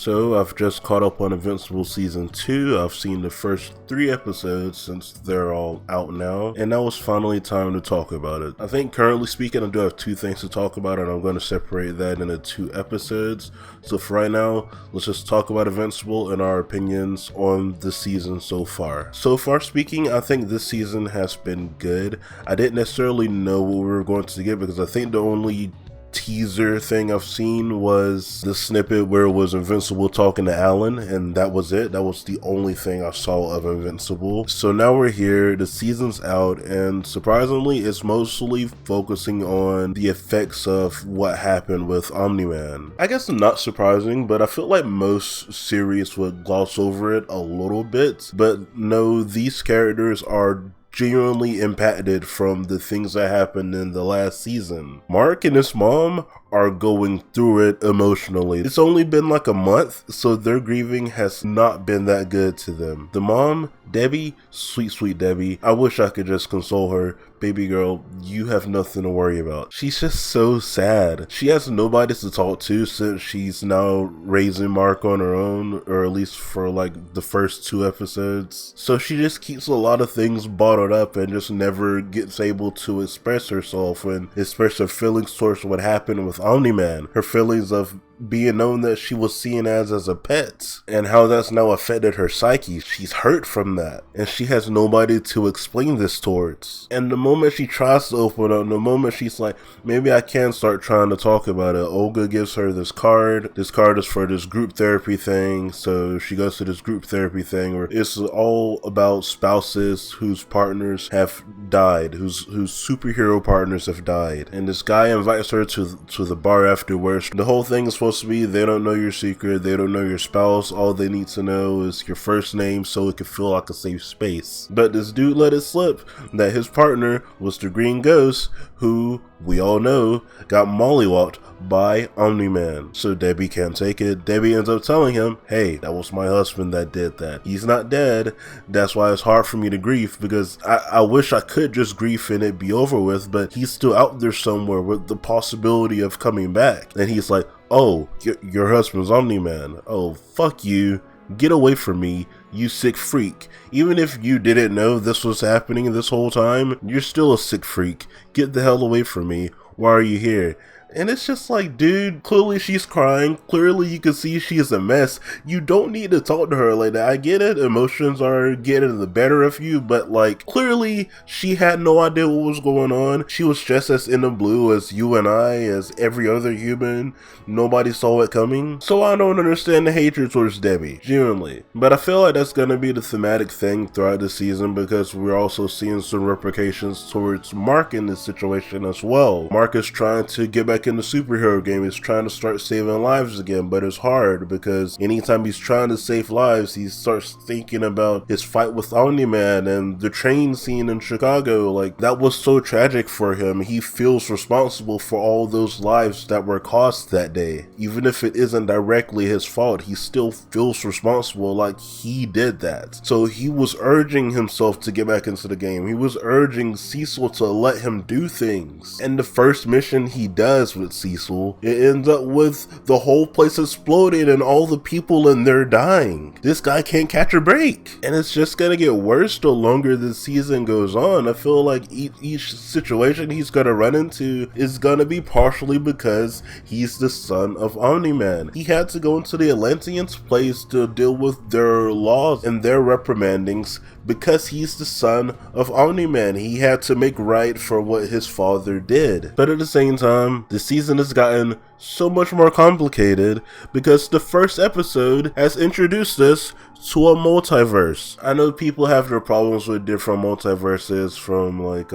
So I've just caught up on Invincible Season 2. I've seen the first 3 episodes since they're all out now, and now it's finally time to talk about it. I think currently speaking, I do have 2 things to talk about, and I'm going to separate that into 2 episodes. So for right now, let's just talk about Invincible and our opinions on the season so far. So far speaking, I think this season has been good. I didn't necessarily know what we were going to get because I think the only teaser thing I've seen was the snippet where it was Invincible talking to Alan, and that was it. That was the only thing I saw of Invincible. So now we're here, the season's out, and surprisingly it's mostly focusing on the effects of what happened with Omni-Man. I guess not surprising, but I feel like most series would gloss over it a little bit, but no, these characters are genuinely impacted from the things that happened in the last season. Mark and his mom are going through it emotionally. It's only been like a month, so their grieving has not been that good to them. The mom, Debbie, sweet Debbie, I wish I could just console her. Baby girl, you have nothing to worry about. She's just so sad. She has nobody to talk to since she's now raising Mark on her own, or at least for like the first 2 episodes. So she just keeps a lot of things bottled up and just never gets able to express herself and express her feelings towards what happened with Omni-Man. Her feelings of being known that she was seen as a pet, and how that's now affected her psyche. She's hurt from that, and she has nobody to explain this towards. And the moment she tries to open up, the moment she's like, maybe I can start trying to talk about it, Olga gives her this card. This card is for this group therapy thing, so she goes to this group therapy thing where it's all about spouses whose partners have died, whose superhero partners have died. And this guy invites her to the bar afterwards. The whole thing is supposed to be, they don't know your secret, they don't know your spouse, all they need to know is your first name so it can feel like a safe space. But this dude let it slip that his partner was the Green Ghost, who we all know got mollywopped by Omni-Man. So Debbie can't take it. Debbie ends up telling him, hey, that was my husband that did that. He's not dead. That's why it's hard for me to grieve, because I wish I could just grieve and it be over with, but he's still out there somewhere with the possibility of coming back. And he's like, oh, your husband's Omni-Man. Oh, fuck you. Get away from me, you sick freak. Even if you didn't know this was happening this whole time, you're still a sick freak. Get the hell away from me. Why are you here? And it's just like, dude, clearly she's crying. Clearly you can see she is a mess. You don't need to talk to her like that. I get it. Emotions are getting the better of you, but like, clearly she had no idea what was going on. She was just as in the blue as you and I, as every other human. Nobody saw it coming. So I don't understand the hatred towards Debbie, genuinely. But I feel like that's gonna be the thematic thing throughout the season, because we're also seeing some repercussions towards Mark in this situation as well. Mark is trying to get back in the superhero game. He's trying to start saving lives again, but it's hard because anytime he's trying to save lives, he starts thinking about his fight with Omni-Man and the train scene in Chicago. Like, that was so tragic for him. He feels responsible for all those lives that were caused that day. Even if it isn't directly his fault, he still feels responsible, like he did that. So he was urging himself to get back into the game. He was urging Cecil to let him do things. And the first mission he does with Cecil, it ends up with the whole place exploding and all the people in there dying. This guy can't catch a break, and it's just gonna get worse the longer the season goes on. I feel like each situation he's gonna run into is gonna be partially because he's the son of Omni-Man. He had to go into the Atlanteans' place to deal with their laws and their reprimandings because he's the son of Omni-Man. He had to make right for what his father did. But at the same time, the season has gotten so much more complicated because the first episode has introduced us to a multiverse. I know people have their problems with different multiverses, from like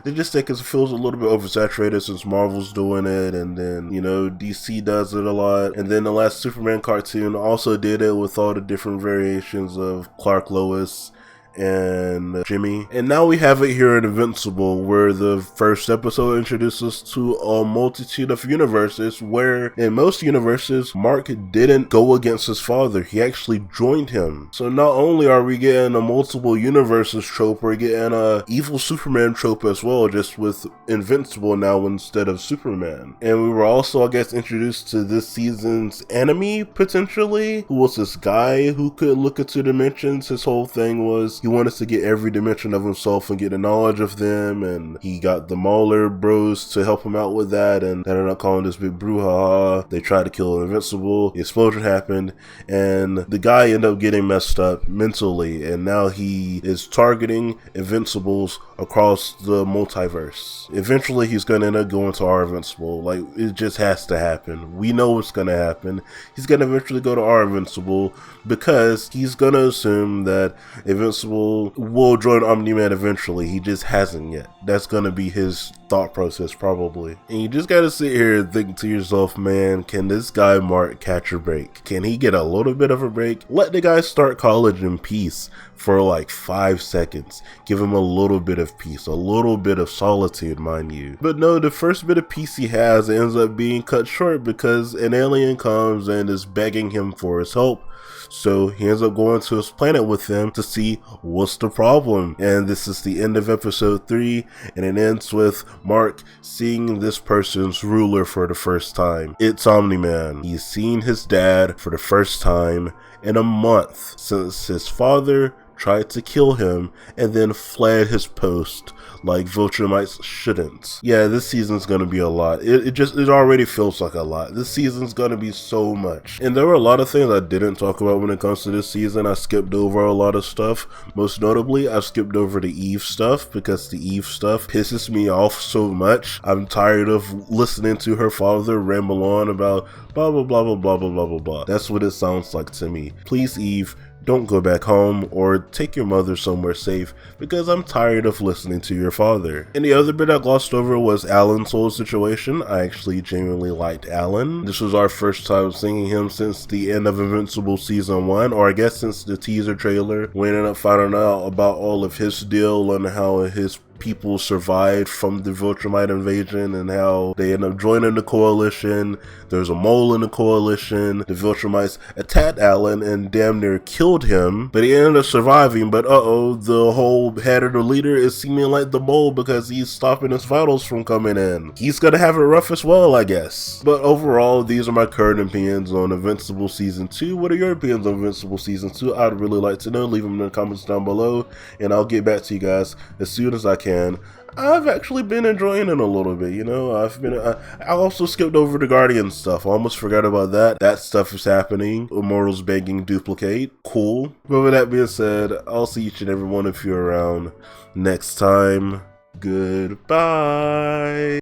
they just think it feels a little bit oversaturated since Marvel's doing it, and then, you know, DC does it a lot, and then the last Superman cartoon also did it with all the different variations of Clark, Lois, and Jimmy. And now we have it here in Invincible, where the first episode introduces us to a multitude of universes where in most universes, Mark didn't go against his father. He actually joined him. So not only are we getting a multiple universes trope, we're getting a evil Superman trope as well, just with Invincible now instead of Superman. And we were also, I guess, introduced to this season's enemy, potentially, who was this guy who could look into dimensions. His whole thing was he wanted to get every dimension of himself and get the knowledge of them, and he got the Mauler bros to help him out with that, and they ended up calling this big brouhaha. They tried to kill Invincible, the explosion happened, and the guy ended up getting messed up mentally, and now he is targeting Invincibles across the multiverse. Eventually he's gonna end up going to our Invincible. Like, it just has to happen. We know what's gonna happen. He's gonna eventually go to our Invincible because he's gonna assume that Invincible will join Omni-Man eventually. He just hasn't yet. That's gonna be his thought process probably. And you just gotta sit here and think to yourself, man, can this guy Mark catch a break? Can he get a little bit of a break? Let the guy start college in peace for like 5 seconds. Give him a little bit of peace, a little bit of solitude, mind you. But no, the first bit of peace he has ends up being cut short because an alien comes and is begging him for his help. So he ends up going to his planet with them to see what's the problem. And this is the end of episode 3, and it ends with Mark seeing this person's ruler for the first time. It's Omni-Man. He's seen his dad for the first time in a month since his father tried to kill him and then fled his post like Viltrumites shouldn't. Yeah, this season's gonna be a lot. It already feels like a lot. This season's gonna be so much. And there were a lot of things I didn't talk about when it comes to this season. I skipped over a lot of stuff. Most notably, I skipped over the Eve stuff because the Eve stuff pisses me off so much. I'm tired of listening to her father ramble on about blah blah blah blah blah blah blah blah blah. That's what it sounds like to me. Please, Eve, don't go back home or take your mother somewhere safe because I'm tired of listening to your father. And the other bit I glossed over was Alan's whole situation. I actually genuinely liked Alan. This was our first time seeing him since the end of Invincible season 1, or I guess since the teaser trailer. We ended up finding out about all of his deal and how his people survived from the Viltrumite invasion and how they end up joining the coalition. There's a mole in the coalition. The Viltrumites attacked Alan and damn near killed him, but he ended up surviving. But the whole head of the leader is seeming like the mole because he's stopping his vitals from coming in. He's gonna have it rough as well, I guess. But overall, these are my current opinions on Invincible season 2. What are your opinions on Invincible season 2? I'd really like to know. Leave them in the comments down below, and I'll get back to you guys as soon as I can. I've actually been enjoying it a little bit, you know. I also skipped over the Guardian stuff. I almost forgot about that. That stuff is happening. Immortals begging duplicate. Cool. But with that being said, I'll see each and every one of you around next time. Goodbye.